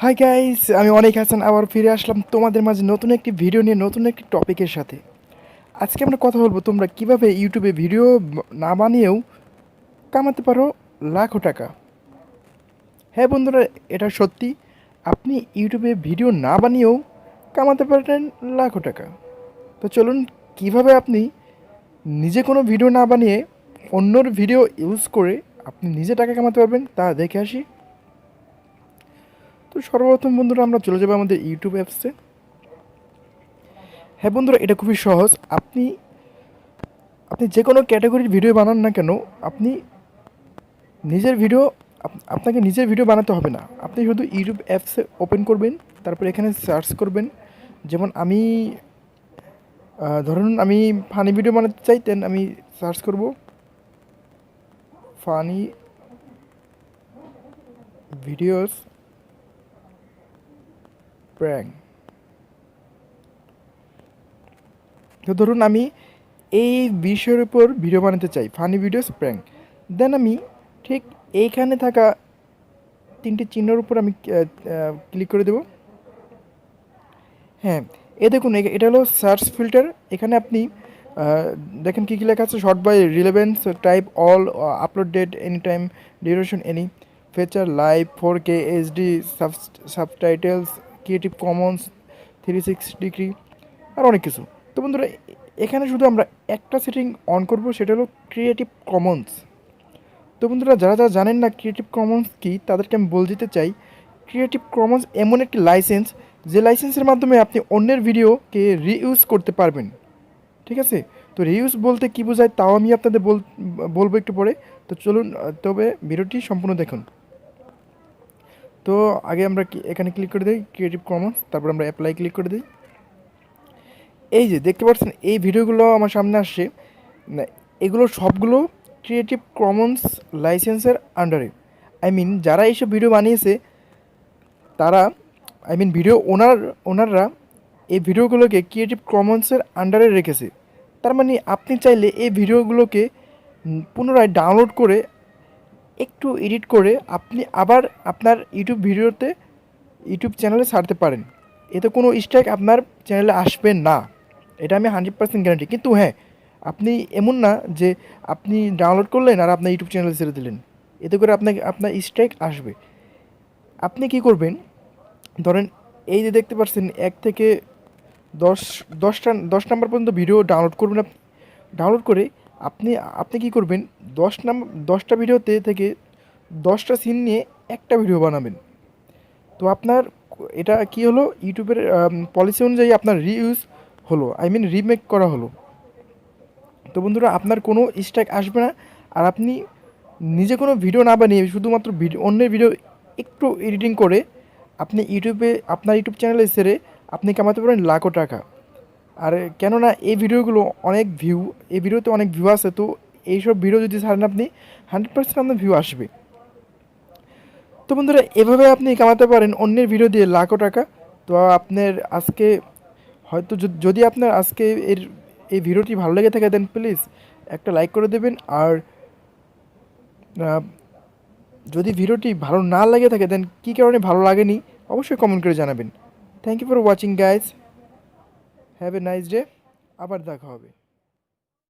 Hi guys, আমি অনেক হাসান আবার ফিরে আসলাম তোমাদের মাঝে নতুন একটি ভিডিও নিয়ে নতুন একটি টপিকের সাথে। আজকে আমরা কথা বলবো তোমরা কিভাবে ইউটিউবে ভিডিও না বানিয়েও কামাতে পারো লাখো টাকা। হ্যাঁ বন্ধুরা, এটা সত্যি। আপনি ইউটিউবে ভিডিও না বানিয়েও কামাতে পারেন লাখো টাকা। তো চলুন, কিভাবে আপনি নিজে কোনো ভিডিও না বানিয়ে অন্যর ভিডিও ইউজ করে আপনি নিজে টাকা কামাতে পারবেন তা দেখে আসি। তো সর্বপ্রথম বন্ধুরা আমরা চলে যাবো আমাদের ইউটিউব অ্যাপসে। হ্যাঁ বন্ধুরা, এটা খুবই সহজ। আপনি আপনি যে কোনো ক্যাটাগরির ভিডিও বানান না কেন, আপনি নিজের ভিডিও আপনাকে নিজের ভিডিও বানাতে হবে না। আপনি শুধু ইউটিউব অ্যাপসে ওপেন করবেন, তারপর এখানে সার্চ করবেন। যেমন আমি ধরুন আমি ফানি ভিডিও বানাতে চাইতেন, আমি সার্চ করব ফানি ভিডিওস প্র্যাঙ্ক। তো ধরুন আমি এই বিষয়ের উপর ভিডিও বানাতে চাই, ফানি ভিডিওস প্র্যাঙ্ক। দেন আমি ঠিক এইখানে থাকা তিনটি চিহ্নের উপর আমি ক্লিক করে দেব। হ্যাঁ, দেখুন এটা হলো সার্চ ফিল্টার। এখানে আপনি দেখেন কী কী লেখা আছে: sort by relevance, type all, upload date, any time, duration any, feature live, 4K HD, subtitles, creative commons, 360 degree, আর অনেক কিছু। তো বন্ধুরা, এখানে শুধু আমরা একটা সেটিং অন করব, সেটা হলো ক্রিয়েটিভ কমন্স। তো বন্ধুরা, যারা যারা জানেন না ক্রিয়েটিভ কমন্স কী, তাদেরকে আমি বলে দিতে চাই, ক্রিয়েটিভ কমন্স এমন একটি লাইসেন্স, যে লাইসেন্সের মাধ্যমে আপনি অন্যের ভিডিওকে রিইউজ করতে পারবেন। ঠিক আছে? তো রিইউজ বলতে কী বোঝায় তাও আমি আপনাদের বলবো একটু পরে। তো চলুন, তবে ভিডিওটি সম্পূর্ণ দেখুন। তো আগে আমরা এখানে ক্লিক করে দিই ক্রিয়েটিভ কমন্স, তারপর আমরা অ্যাপ্লাই ক্লিক করে দিই। এই যে দেখতে পাচ্ছেন এই ভিডিওগুলো আমার সামনে আসছে, এগুলো সবগুলো ক্রিয়েটিভ কমন্স লাইসেন্সের আন্ডারে। যারা এইসব ভিডিও বানিয়েছে তারা, ভিডিও ওনাররা এই ভিডিওগুলোকে ক্রিয়েটিভ কমন্সের আন্ডারে রেখেছে। তার মানে আপনি চাইলে এই ভিডিওগুলোকে পুনরায় ডাউনলোড করে একটু এডিট করে আপনি আবার আপনার ইউটিউব চ্যানেলে ছাড়তে পারেন। এতে কোনো স্ট্রাইক আপনার চ্যানেলে আসবে না, এটা আমি 100% গ্যারান্টি। কিন্তু হ্যাঁ, আপনি এমন না যে আপনি ডাউনলোড করলেন আর আপনার ইউটিউব চ্যানেলে ছেড়ে দিলেন, এতে করে আপনার স্ট্রাইক আসবে। আপনি কি করবেন, ধরেন এই যে দেখতে পাচ্ছেন 1 থেকে 10 নাম্বার পর্যন্ত ভিডিও ডাউনলোড করবেন। ডাউনলোড করে আপনি আপনি কী করবেন, 10টা ভিডিওতে থেকে 10টা সিন নিয়ে একটা ভিডিও বানাবেন। তো আপনার এটা কি হলো, ইউটিউবের পলিসি অনুযায়ী আপনার রিইউজ হলো, রিমেক করা হলো। তো বন্ধুরা, আপনার কোনো স্ট্রাইক আসবে না। আর আপনি নিজে কোনো ভিডিও না বানিয়ে শুধুমাত্র অন্যের ভিডিও একটু এডিটিং করে আপনি আপনার ইউটিউব চ্যানেলে ছেড়ে আপনি কামাতে পারেন লাখো টাকা। আর কেননা এই ভিডিওতে অনেক ভিউ আছে, তো এইসব ভিডিও যদি ছাড়েন আপনি 100% আপনার ভিউ আসবে। তো বন্ধুরা, এভাবে আপনি কামাতে পারেন অন্যের ভিডিও দিয়ে লাখো টাকা। তো আপনার আজকে হয়তো যদি আপনার আজকে এই ভিডিওটি ভালো লেগে থাকে, দেন প্লিজ একটা লাইক করে দেবেন। আর যদি ভিডিওটি ভালো না লাগে থাকে, দেন কী কারণে ভালো লাগেনি অবশ্যই কমেন্ট করে জানাবেন। Thank you for watching guys, have a nice day. আবার দেখা হবে।